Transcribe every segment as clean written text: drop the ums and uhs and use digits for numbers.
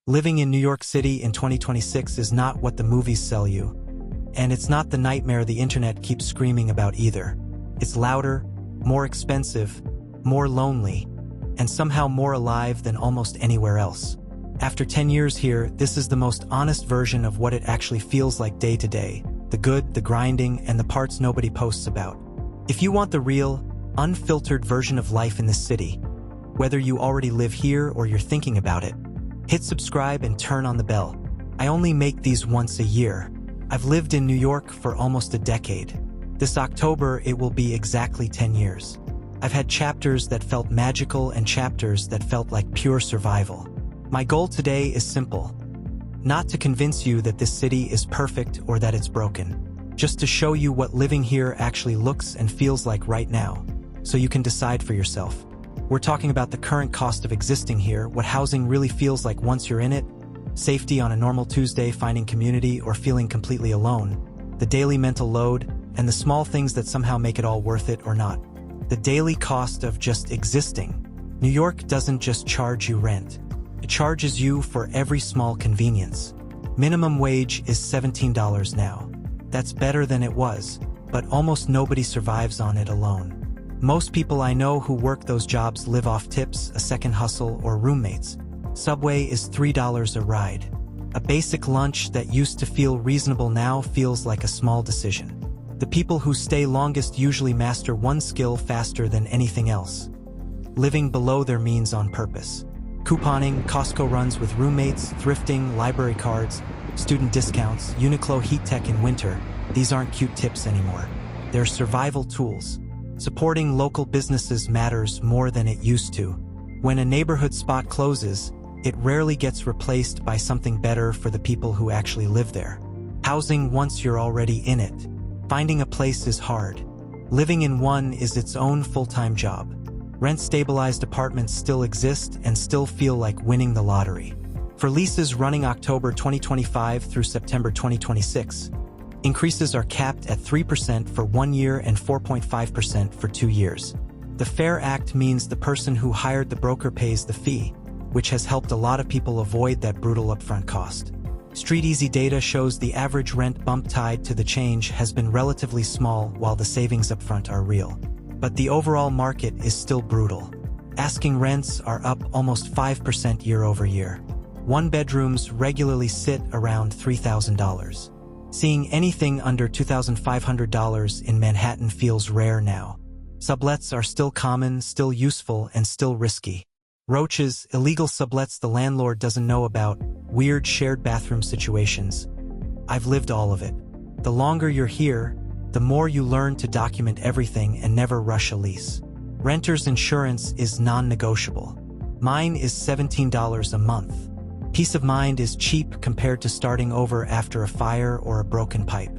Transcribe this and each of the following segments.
Living in New York City in 2026 is not what the movies sell you. And it's not the nightmare the internet keeps screaming about either. It's louder, more expensive, more lonely, and somehow more alive than almost anywhere else. After 10 years here, this is the most honest version of what it actually feels like day to day. The good, the grinding, and the parts nobody posts about. If you want the real, unfiltered version of life in this city, whether you already live here or you're thinking about it, hit subscribe and turn on the bell. I only make these once a year. I've lived in New York for almost a decade. This October, it will be exactly 10 years. I've had chapters that felt magical and chapters that felt like pure survival. My goal today is simple. Not to convince you that this city is perfect or that it's broken. Just to show you what living here actually looks and feels like right now, so you can decide for yourself. We're talking about the current cost of existing here, what housing really feels like once you're in it, safety on a normal Tuesday, finding community or feeling completely alone, the daily mental load, and the small things that somehow make it all worth it or not. The daily cost of just existing. New York doesn't just charge you rent. It charges you for every small convenience. Minimum wage is $17 now. That's better than it was, but almost nobody survives on it alone. Most people I know who work those jobs live off tips, a second hustle, or roommates. Subway is $3 a ride. A basic lunch that used to feel reasonable now feels like a small decision. The people who stay longest usually master one skill faster than anything else. Living below their means on purpose. Couponing, Costco runs with roommates, thrifting, library cards, student discounts, Uniqlo heat tech in winter. These aren't cute tips anymore. They're survival tools. Supporting local businesses matters more than it used to. When a neighborhood spot closes, it rarely gets replaced by something better for the people who actually live there. Housing once you're already in it. Finding a place is hard. Living in one is its own full-time job. Rent-stabilized apartments still exist and still feel like winning the lottery. For leases running October 2025 through September 2026, increases are capped at 3% for 1 year and 4.5% for 2 years. The FAIR Act means the person who hired the broker pays the fee, which has helped a lot of people avoid that brutal upfront cost. StreetEasy data shows the average rent bump tied to the change has been relatively small while the savings upfront are real. But the overall market is still brutal. Asking rents are up almost 5% year over year. One-bedrooms regularly sit around $3,000. Seeing anything under $2,500 in Manhattan feels rare now. Sublets are still common, still useful, and still risky. Roaches, illegal sublets the landlord doesn't know about, weird shared bathroom situations. I've lived all of it. The longer you're here, the more you learn to document everything and never rush a lease. Renter's insurance is non-negotiable. Mine is $17 a month. Peace of mind is cheap compared to starting over after a fire or a broken pipe.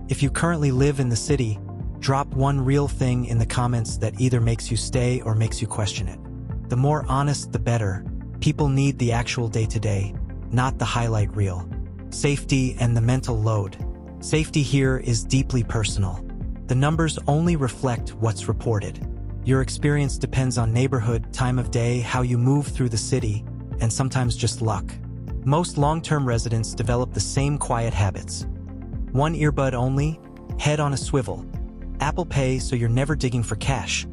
If you currently live in the city, drop one real thing in the comments that either makes you stay or makes you question it. The more honest, the better. People need the actual day-to-day, not the highlight reel. Safety and the mental load. Safety here is deeply personal. The numbers only reflect what's reported. Your experience depends on neighborhood, time of day, how you move through the city, and sometimes just luck. Most long-term residents develop the same quiet habits. One earbud only, head on a swivel. Apple Pay so you're never digging for cash.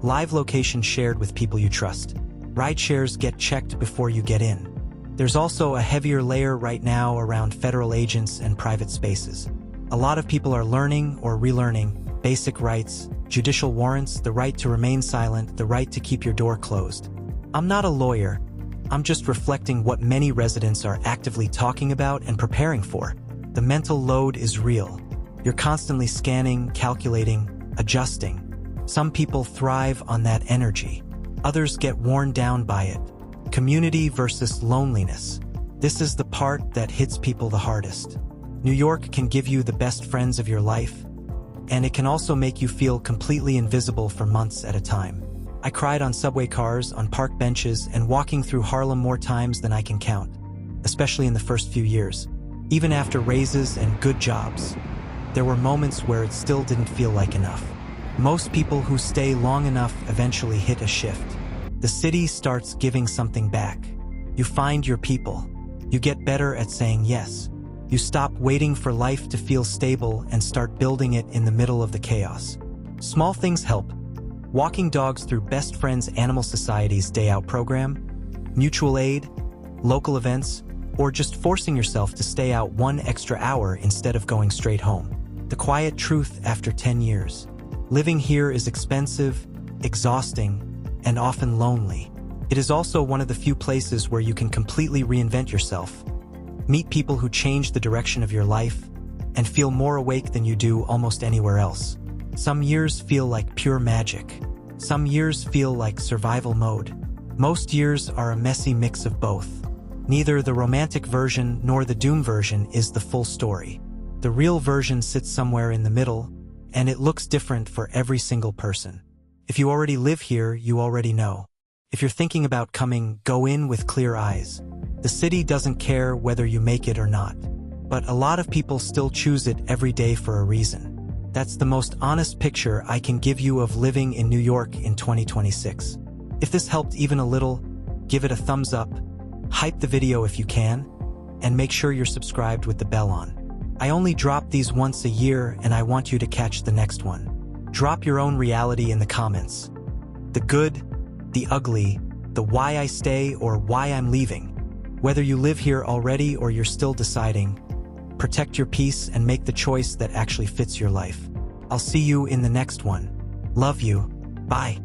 Live location shared with people you trust. Ride shares get checked before you get in. There's also a heavier layer right now around federal agents and private spaces. A lot of people are learning or relearning basic rights, judicial warrants, the right to remain silent, the right to keep your door closed. I'm not a lawyer. I'm just reflecting what many residents are actively talking about and preparing for. The mental load is real. You're constantly scanning, calculating, adjusting. Some people thrive on that energy. Others get worn down by it. Community versus loneliness. This is the part that hits people the hardest. New York can give you the best friends of your life, and it can also make you feel completely invisible for months at a time. I cried on subway cars, on park benches, and walking through Harlem more times than I can count, especially in the first few years. Even after raises and good jobs, there were moments where it still didn't feel like enough. Most people who stay long enough eventually hit a shift. The city starts giving something back. You find your people. You get better at saying yes. You stop waiting for life to feel stable and start building it in the middle of the chaos. Small things help. Walking dogs through Best Friends Animal Society's Day Out program, mutual aid, local events, or just forcing yourself to stay out 1 extra hour instead of going straight home. The quiet truth after 10 years. Living here is expensive, exhausting, and often lonely. It is also one of the few places where you can completely reinvent yourself, meet people who change the direction of your life, and feel more awake than you do almost anywhere else. Some years feel like pure magic. Some years feel like survival mode. Most years are a messy mix of both. Neither the romantic version nor the doom version is the full story. The real version sits somewhere in the middle, and it looks different for every single person. If you already live here, you already know. If you're thinking about coming, go in with clear eyes. The city doesn't care whether you make it or not. But a lot of people still choose it every day for a reason. That's the most honest picture I can give you of living in New York in 2026. If this helped even a little, give it a thumbs up, hype the video if you can, and make sure you're subscribed with the bell on. I only drop these once a year and I want you to catch the next one. Drop your own reality in the comments. The good, the ugly, the why I stay or why I'm leaving. Whether you live here already or you're still deciding, protect your peace and make the choice that actually fits your life. I'll see you in the next one. Love you. Bye.